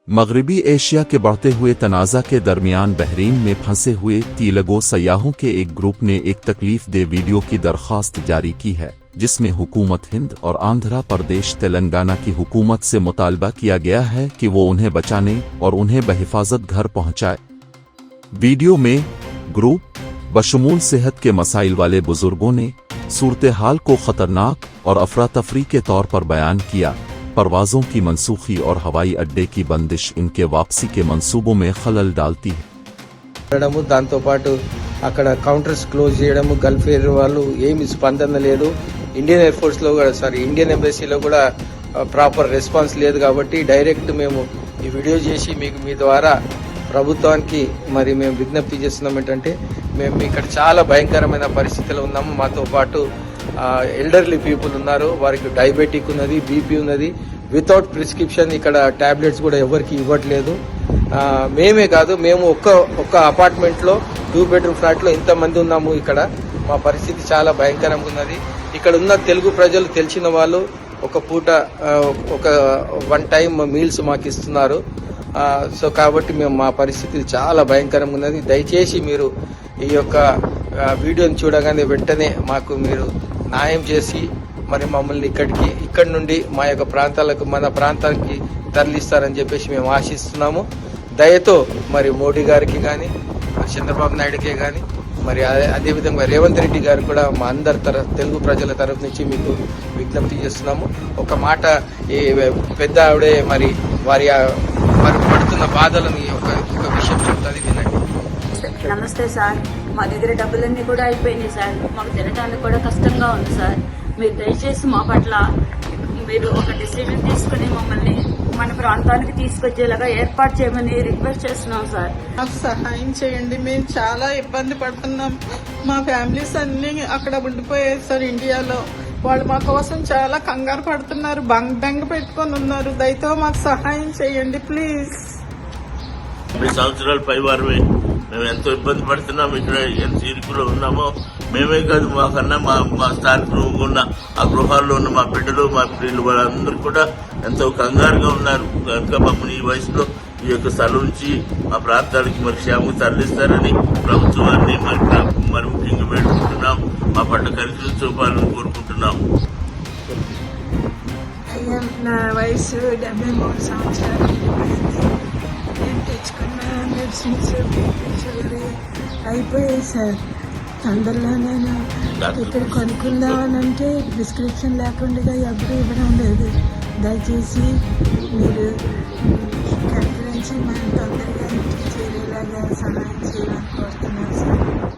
मगरबी एशिया के बढ़ते हुए तनाज़ा के दरमियान बहरीन में फंसे हुए तीलगो सयाहों के एक ग्रुप ने एक तकलीफ दे वीडियो की दरख्वास्त जारी की है, जिसमें हुकूमत हिंद और आंध्र प्रदेश तेलंगाना की हुकूमत से मुतालबा किया गया है कि वो उन्हें बचाने और उन्हें बहिफाजत घर पहुंचाए। वीडियो में ग्रुप बशमूल सेहत के मसाइल वाले बुजुर्गों ने सूरत हाल को खतरनाक और अफरा तफरी के तौर पर बयान किया। परवाजों की मनसूखी और हवाई अड्डे की बंदिश इनके वापसी के मंसूबों में खलल डालती है। దాంతో పాటు అక్కడ కౌంటర్స్ క్లోజ్ చేయడం, గల్ఫ్ ఎయిర్ వాళ్ళు ఏమి స్పందన లేదు, ఇండియన్ ఎయిర్ ఫోర్స్ లో కూడా ఇండియన్ ఎంబసీలో కూడా ప్రాపర్ రెస్పాన్స్ లేదు. కాబట్టి డైరెక్ట్ మేము ఈ వీడియో చేసి మీకు మీ ద్వారా ప్రభుత్వానికి మరి మేము విజ్ఞప్తి చేస్తున్నాం ఏంటంటే, మేము ఇక్కడ చాలా భయంకరమైన పరిస్థితిలో ఉన్నాము. మాతో పాటు ఎల్డర్లీ పీపుల్ ఉన్నారు, వారికి డయాబెటిక్ ఉన్నది, బీపీ ఉన్నది. వితౌట్ ప్రిస్క్రిప్షన్ ఇక్కడ టాబ్లెట్స్ కూడా ఎవరికి ఇవ్వట్లేదు. మేమే కాదు, మేము ఒక్క అపార్ట్మెంట్ లో 2 బెడ్రూమ్ ఫ్లాట్ లో ఇంతమంది ఉన్నాము. ఇక్కడ మా పరిస్థితి చాలా భయంకరంగా ఉన్నది. ఇక్కడ ఉన్న తెలుగు ప్రజలు తెలిసిన వాళ్ళు ఒక పూట ఒక 1 టైం మీల్స్ మాకు ఇస్తున్నారు. సో కాబట్టి మేము మా పరిస్థితి చాలా భయంకరంగా ఉన్నది. దయచేసి మీరు ఈ యొక్క వీడియోని చూడగానే వెంటనే మాకు మీరు న్యాయం చేసి మరి మమ్మల్ని ఇక్కడి నుండి మా యొక్క ప్రాంతాలకు, మన ప్రాంతానికి తరలిస్తారని చెప్పేసి మేము ఆశిస్తున్నాము. దయతో మరి మోడీ గారికి కానీ, చంద్రబాబు నాయుడుకే కానీ, మరి అదేవిధంగా రేవంత్ రెడ్డి గారు కూడా మా అందరి తెలుగు ప్రజల తరఫు నుంచి మీకు విజ్ఞప్తి చేస్తున్నాము. ఒక మాట ఈ పెద్ద ఆవిడే మరి వారి పడుతున్న బాధలను ఒక విషయం చెప్తుంది, వినండి. నమస్తే సార్, మా దగ్గర డబ్బులన్నీ కూడా అయిపోయినాయి సార్. మాకు తినడానికి కూడా కష్టంగా ఉంది సార్. మీరు దయచేసి మా పట్ల మీరు ఒక డిసిజన్ తీసుకుని మమ్మల్ని మన ప్రాంతానికి తీసుకొచ్చేలాగా ఏర్పాటు చేయమని రిక్వెస్ట్ చేస్తున్నాం సార్. మాకు సహాయం చేయండి, మేము చాలా ఇబ్బంది పడుతున్నాం. మా ఫ్యామిలీస్ అన్ని అక్కడ ఉండిపోయారు సార్ ఇండియాలో. వాళ్ళు మా కోసం చాలా కంగారు పడుతున్నారు, బెంగ పెట్టుకొని ఉన్నారు. దయతో మాకు సహాయం చేయండి ప్లీజ్. 20 సంవత్సరాల పైవారమే మేము ఎంతో ఇబ్బంది పడుతున్నాం. ఇక్కడ ఎంత ఇరుకులో ఉన్నామో మేమే కాదు, మాకన్నా మా స్థానికులు ఉన్న ఆ గృహాల్లో ఉన్న మా బిడ్డలు, మా పిల్లలు వాళ్ళందరూ కూడా ఎంతో కంగారుగా ఉన్నారు. కనుక మమ్మల్ని ఈ వయసులో ఈ యొక్క స్థలం నుంచి మా ప్రాంతానికి మరి క్షేమంగా తరలిస్తారని ప్రభుత్వాన్ని మరి ముఖ్యంగా వేడుకుంటున్నాం. మా పట్ల కరికలు చూపాలని కోరుకుంటున్నాం. నా వయసు 73 సంవత్సరాలు. నేను తెచ్చుకున్న మెడిసిన్స్ అయిపోయాయి సార్. తొందరలో నేను ఇక్కడ కొనుక్కుందామనంటే ప్రిస్క్రిప్షన్ లేకుండా ఎప్పుడు ఇవ్వడం లేదు. దయచేసి మీరు కనుకరించి మనం తొందరగా ఇంటికి చేరేలాగా సహాయం చేయాలి.